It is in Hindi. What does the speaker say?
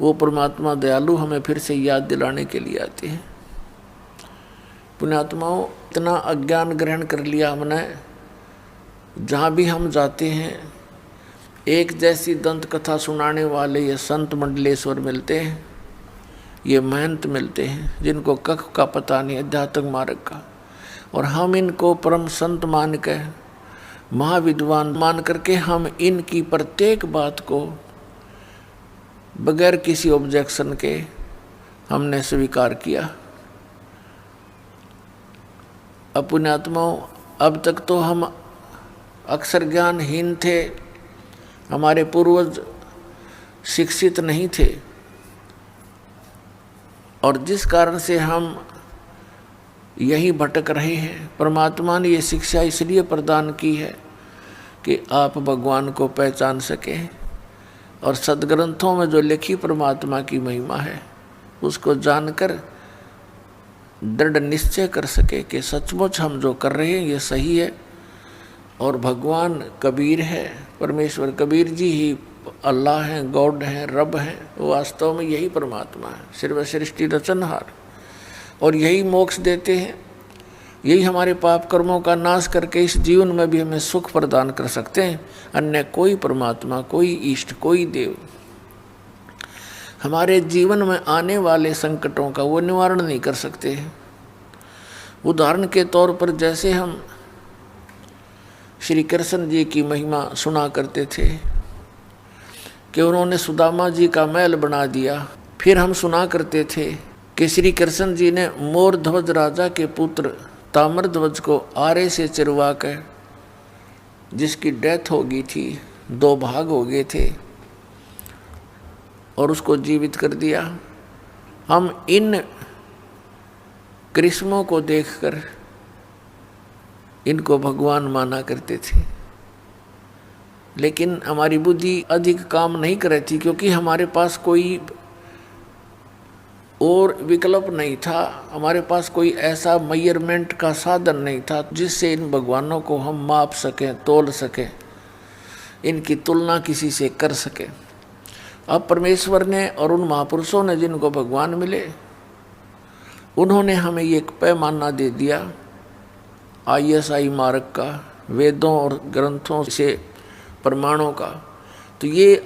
वो परमात्मा दयालु हमें फिर से याद दिलाने के लिए आते हैं। पुण्यात्माओं, इतना अज्ञान ग्रहण कर लिया हमने, जहाँ भी हम जाते हैं एक जैसी दंत कथा सुनाने वाले ये संत मंडलेश्वर मिलते हैं, ये महंत मिलते हैं जिनको कख का पता नहीं अध्यात्म मार्ग का, और हम इनको परम संत मान के, महाविद्वान मान करके हम इनकी प्रत्येक बात को बगैर किसी ऑब्जेक्शन के हमने स्वीकार किया। अब पुण्यात्माओं, अब तक तो हम अक्षर ज्ञानहीन थे, हमारे पूर्वज शिक्षित नहीं थे, और जिस कारण से हम यही भटक रहे हैं। परमात्मा ने ये शिक्षा इसलिए प्रदान की है कि आप भगवान को पहचान सकें और सदग्रंथों में जो लिखी परमात्मा की महिमा है उसको जानकर दृढ़ निश्चय कर सके कि सचमुच हम जो कर रहे हैं ये सही है, और भगवान कबीर है, परमेश्वर कबीर जी ही अल्लाह हैं, गॉड हैं, रब हैं, वास्तव में यही परमात्मा है, सर्व सृष्टि रचनहार, और यही मोक्ष देते हैं। यही हमारे पाप कर्मों का नाश करके इस जीवन में भी हमें सुख प्रदान कर सकते हैं। अन्य कोई परमात्मा, कोई इष्ट, कोई देव हमारे जीवन में आने वाले संकटों का वो निवारण नहीं कर सकते हैं। उदाहरण के तौर पर जैसे हम श्री कृष्ण जी की महिमा सुना करते थे कि उन्होंने सुदामा जी का महल बना दिया, फिर हम सुना करते थे कि श्री कृष्ण जी ने मोर ध्वज राजा के पुत्र ताम्र ध्वज को आरे से चिरवा कर, जिसकी डेथ हो गई थी, 2 भाग हो गए थे, और उसको जीवित कर दिया। हम इन कृष्णों को देखकर इनको भगवान माना करते थे, लेकिन हमारी बुद्धि अधिक काम नहीं कर रही थी, क्योंकि हमारे पास कोई और विकल्प नहीं था, हमारे पास कोई ऐसा मेजरमेंट का साधन नहीं था जिससे इन भगवानों को हम माप सकें, तोल सकें, इनकी तुलना किसी से कर सकें। अब परमेश्वर ने और उन महापुरुषों ने जिनको भगवान मिले, उन्होंने हमें ये एक पैमाना दे दिया ISI मार्ग का, वेदों और ग्रंथों से प्रमाणों का। तो ये